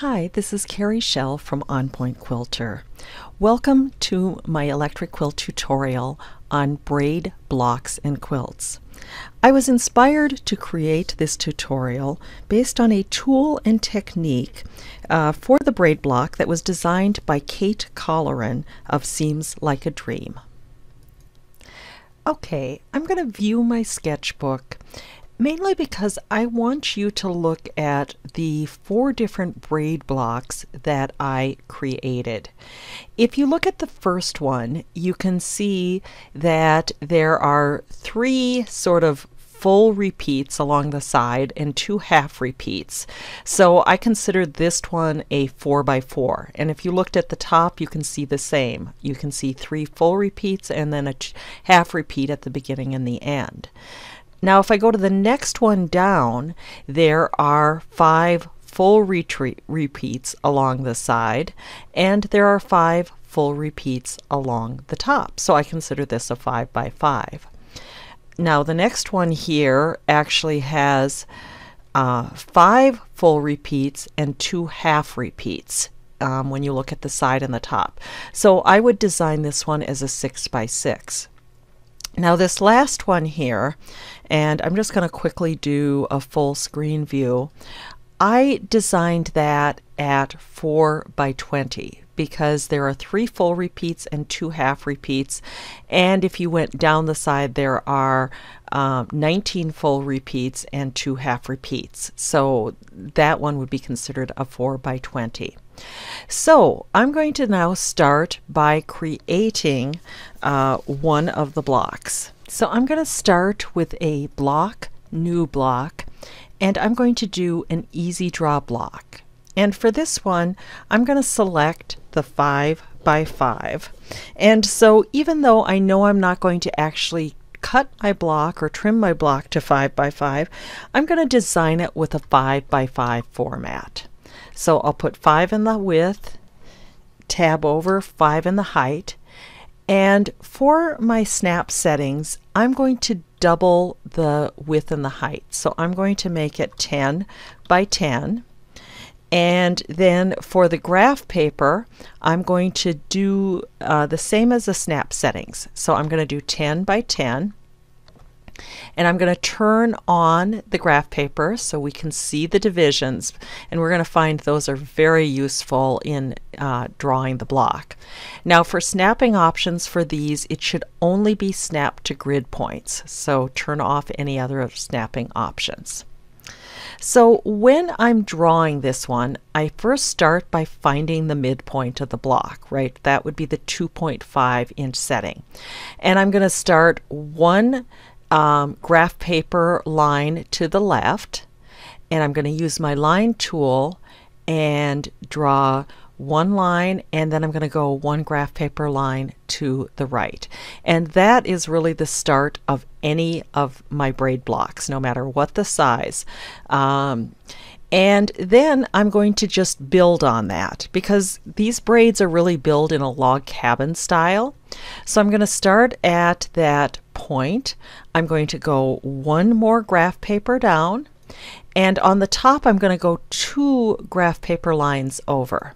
Hi, this is Carrie Schell from On Point Quilter. Welcome to my Electric Quilt tutorial on braid blocks and quilts. I was inspired to create this tutorial based on a tool and technique for the braid block that was designed by Kate Colleran of Seems Like a Dream. Okay, I'm going to view my sketchbook mainly because I want you to look at the 4 different braid blocks that I created. If you look at the first one, you can see that there are 3 sort of full repeats along the side and 2 half repeats. So I considered this one a 4x4. And if you looked at the top, you can see the same. You can see 3 full repeats and then a half repeat at the beginning and the end. Now if I go to the next one down, there are 5 full repeats along the side, and there are 5 full repeats along the top. So I consider this a 5x5. Now the next one here actually has 5 full repeats and 2 half repeats when you look at the side and the top. So I would design this one as a 6x6. Now this last one here, and I'm just going to quickly do a full screen view, I designed that at 4x20 because there are 3 full repeats and 2 half repeats, and if you went down the side there are 19 full repeats and 2 half repeats. So that one would be considered a 4x20. So I'm going to now start by creating one of the blocks. So I'm going to start with a block, new block, and I'm going to do an easy draw block. And for this one, I'm going to select the 5x5. And so even though I know I'm not going to actually cut my block or trim my block to 5x5, I'm going to design it with a 5x5 format. So I'll put 5 in the width, tab over 5 in the height, and for my snap settings I'm going to double the width and the height. So I'm going to make it 10x10, and then for the graph paper I'm going to do the same as the snap settings. So I'm going to do 10x10. And I'm going to turn on the graph paper so we can see the divisions, and we're going to find those are very useful in drawing the block. Now for snapping options for these, it should only be snapped to grid points, so turn off any other snapping options. So when I'm drawing this one, I first start by finding the midpoint of the block, right? That would be the 2.5 inch setting. And I'm going to start one graph paper line to the left, and I'm going to use my line tool and draw one line, and then I'm going to go one graph paper line to the right. And that is really the start of any of my braid blocks, no matter what the size. And then I'm going to just build on that because these braids are really built in a log cabin style. So I'm going to start at that point. I'm going to go one more graph paper down, and on the top I'm going to go 2 graph paper lines over.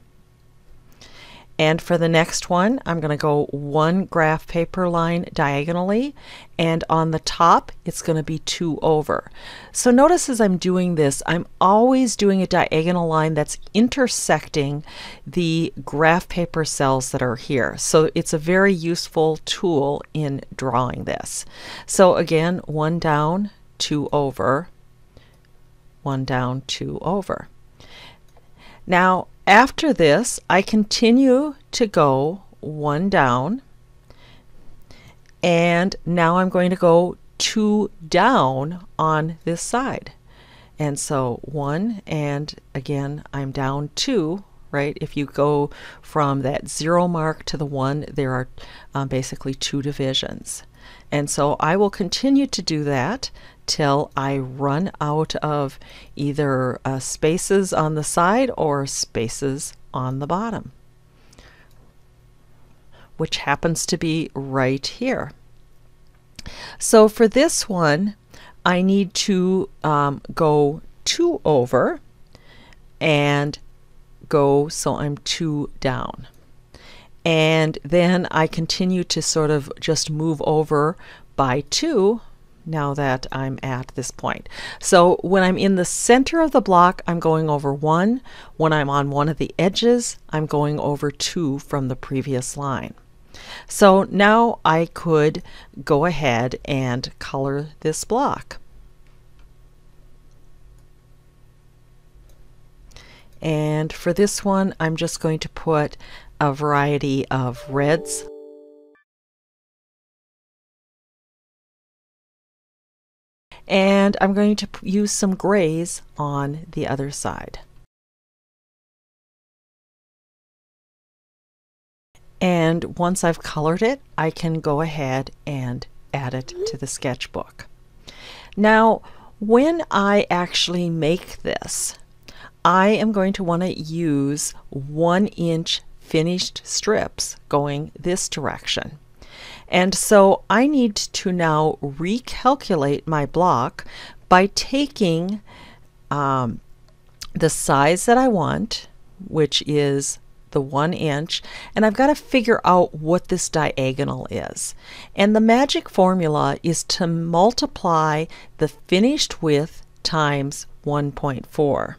And for the next one, I'm going to go 1 graph paper line diagonally, and on the top it's going to be 2 over. So notice as I'm doing this, I'm always doing a diagonal line that's intersecting the graph paper cells that are here. So it's a very useful tool in drawing this. So again, 1 down, 2 over, 1 down, 2 over. Now after this, I continue to go 1 down, and now I'm going to go 2 down on this side. And so 1, and again I'm down 2, right? If you go from that 0 mark to the 1, there are basically 2 divisions. And so I will continue to do that till I run out of either spaces on the side or spaces on the bottom, which happens to be right here. So for this one, I need to go 2 over and go so I'm 2 down. And then I continue to sort of just move over by 2 now that I'm at this point. So when I'm in the center of the block, I'm going over 1. When I'm on one of the edges, I'm going over 2 from the previous line. So now I could go ahead and color this block. And for this one, I'm just going to put a variety of reds. And I'm going to use some grays on the other side. And once I've colored it, I can go ahead and add it to the sketchbook. Now, when I actually make this, I am going to want to use 1-inch finished strips going this direction. And so I need to now recalculate my block by taking the size that I want, which is the 1 inch, and I've got to figure out what this diagonal is. And the magic formula is to multiply the finished width times 1.4.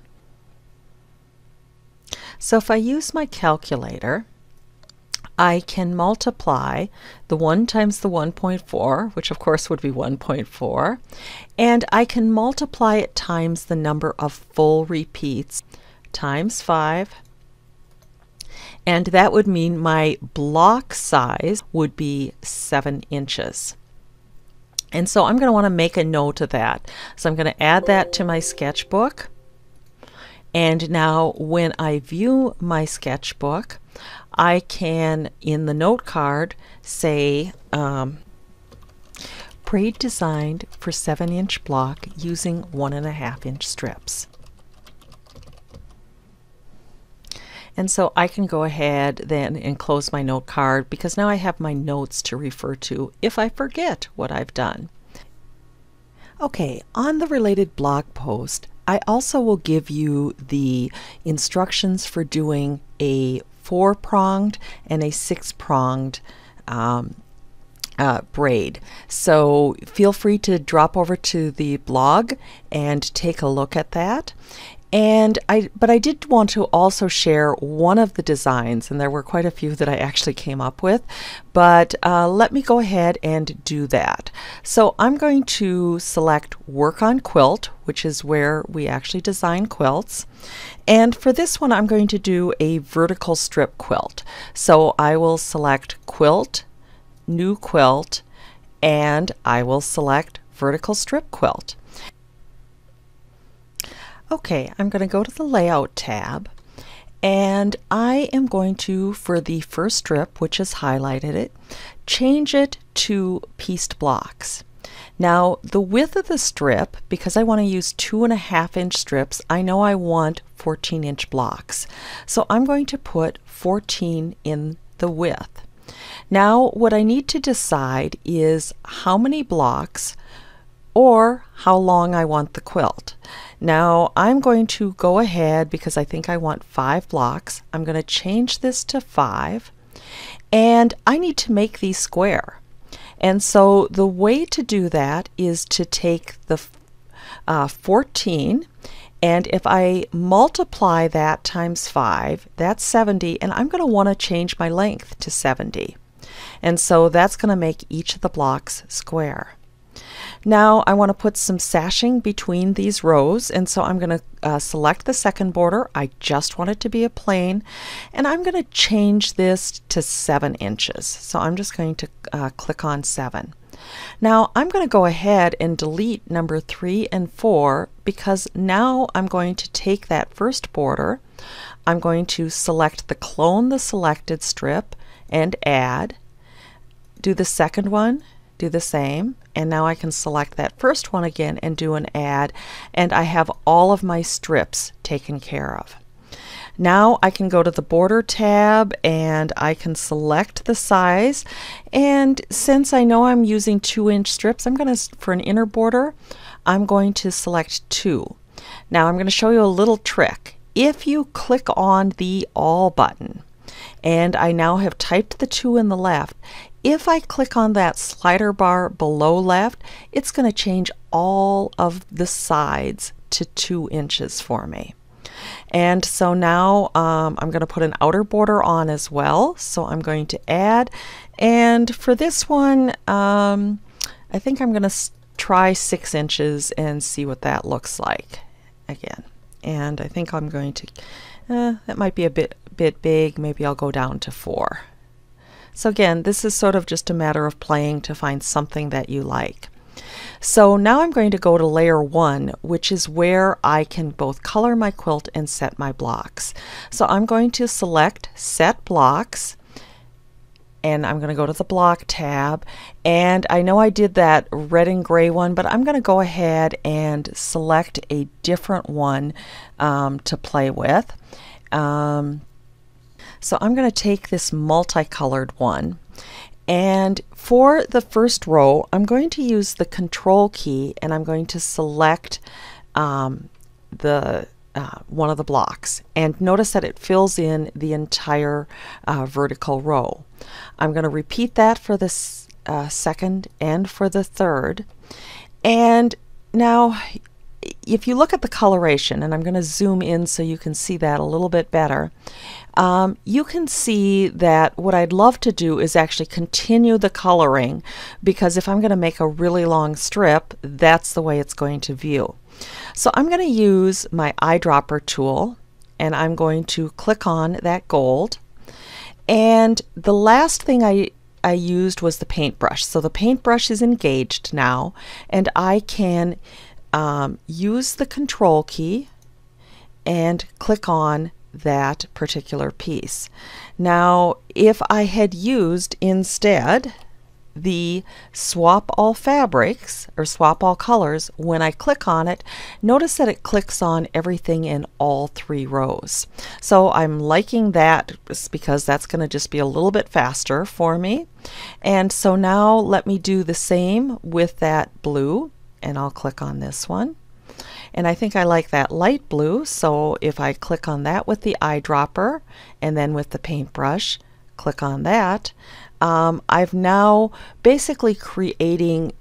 So if I use my calculator, I can multiply the 1 times the 1.4, which of course would be 1.4, and I can multiply it times the number of full repeats times 5, and that would mean my block size would be 7 inches. And so I'm going to want to make a note of that. So I'm going to add that to my sketchbook. And now when I view my sketchbook, I can, in the note card, say Braid designed for 7-inch block using 1.5-inch strips. And so I can go ahead then and close my note card, because now I have my notes to refer to if I forget what I've done. Okay, on the related blog post, I also will give you the instructions for doing a 4-pronged and a 6-pronged braid. So feel free to drop over to the blog and take a look at that. But I did want to also share one of the designs, and there were quite a few that I actually came up with, but let me go ahead and do that. So I'm going to select Work on Quilt, which is where we actually design quilts. And for this one, I'm going to do a vertical strip quilt. So I will select Quilt, New Quilt, and I will select Vertical Strip Quilt. Okay, I'm going to go to the Layout tab, and I am going to, for the first strip, which is highlighted it, change it to pieced blocks. Now, the width of the strip, because I want to use 2.5-inch strips, I know I want 14-inch blocks. So I'm going to put 14 in the width. Now, what I need to decide is how many blocks or how long I want the quilt. Now I'm going to go ahead, because I think I want 5 blocks. I'm going to change this to 5, and I need to make these square. And so the way to do that is to take the 14, and if I multiply that times 5, that's 70, and I'm going to want to change my length to 70. And so that's going to make each of the blocks square. Now I want to put some sashing between these rows, and so I'm going to select the second border. I just want it to be a plain, and I'm going to change this to 7 inches. So I'm just going to click on 7. Now I'm going to go ahead and delete number 3 and 4, because now I'm going to take that first border, I'm going to select the Clone the Selected strip and add, do the second one, do the same, and now I can select that first one again and do an add, and I have all of my strips taken care of. Now I can go to the Border tab and I can select the size, and since I know I'm using 2-inch strips, I'm going to, for an inner border, I'm going to select 2. Now I'm going to show you a little trick. if you click on the All button, and I now have typed the 2 in the left, if I click on that slider bar below left, it's going to change all of the sides to 2 inches for me. And so now I'm going to put an outer border on as well. So I'm going to add, and for this one, I think I'm going to try 6 inches and see what that looks like again. And I think I'm going to, that might be a bit big, maybe I'll go down to 4. So again, this is sort of just a matter of playing to find something that you like. So now I'm going to go to layer 1, which is where I can both color my quilt and set my blocks. So I'm going to select Set Blocks, and I'm going to go to the Block tab, and I know I did that red and gray one, but I'm going to go ahead and select a different one to play with. So I'm going to take this multicolored one, and for the first row I'm going to use the Control key, and I'm going to select one of the blocks, and notice that it fills in the entire vertical row. I'm going to repeat that for the second and for the third. And now if you look at the coloration, and I'm going to zoom in so you can see that a little bit better, you can see that what I'd love to do is actually continue the coloring, because if I'm going to make a really long strip, that's the way it's going to view. So I'm going to use my eyedropper tool, and I'm going to click on that gold. And the last thing I used was the paintbrush. So the paintbrush is engaged now, and I can use the Control key and click on that particular piece. Now, if I had used instead the Swap All Fabrics or Swap All Colors, when I click on it, notice that it clicks on everything in all 3 rows. So I'm liking that because that's going to just be a little bit faster for me. And so now let me do the same with that blue, and I'll click on this one. And I think I like that light blue, so if I click on that with the eyedropper and then with the paintbrush, click on that, I've now basically created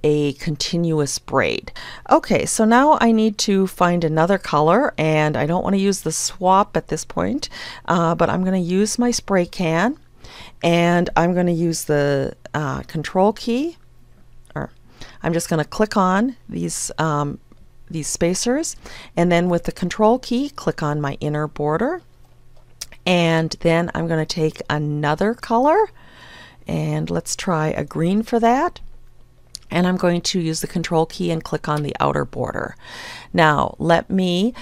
a continuous braid. Okay, so now I need to find another color, and I don't want to use the swap at this point, but I'm going to use my spray can, and I'm going to use the Control key, or I'm just going to click on these spacers, and then with the Control key click on my inner border, and then I'm going to take another color, and let's try a green for that, and I'm going to use the Control key and click on the outer border. Now let me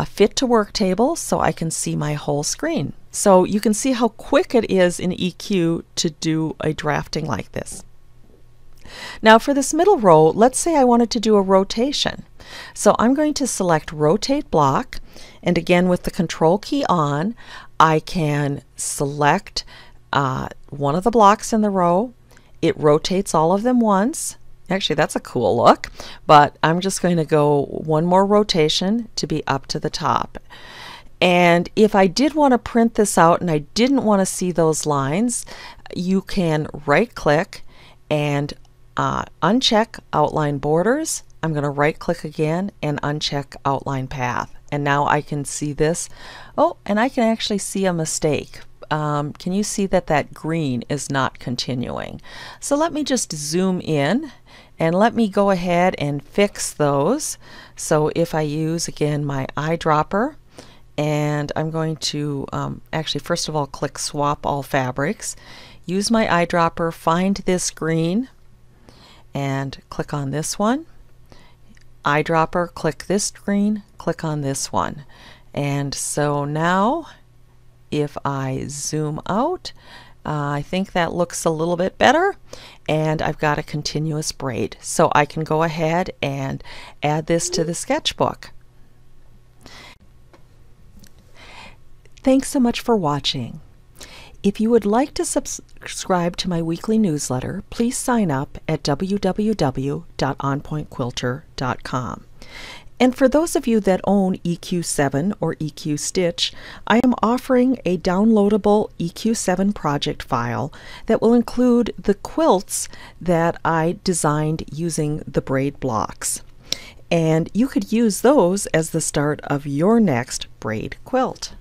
fit to work table so I can see my whole screen. So you can see how quick it is in EQ to do a drafting like this. Now for this middle row, let's say I wanted to do a rotation. So I'm going to select Rotate Block, and again with the Control key on, I can select one of the blocks in the row. It rotates all of them once. Actually, that's a cool look, but I'm just going to go one more rotation to be up to the top. And if I did want to print this out and I didn't want to see those lines, you can right click and uncheck Outline Borders. I'm going to right click again and uncheck Outline Path. And now I can see this. Oh, and I can actually see a mistake. Can you see that that green is not continuing? So let me just zoom in and let me go ahead and fix those. So if I use again my eyedropper, and I'm going to actually first of all click Swap All Fabrics, use my eyedropper, find this green, and click on this one. Eyedropper, click this green, click on this one. And so now if I zoom out, I think that looks a little bit better, and I've got a continuous braid. So I can go ahead and add this to the sketchbook. Thanks so much for watching. If you would like to subscribe to my weekly newsletter, please sign up at www.onpointquilter.com. And for those of you that own EQ7 or EQ Stitch, I am offering a downloadable EQ7 project file that will include the quilts that I designed using the braid blocks. And you could use those as the start of your next braid quilt.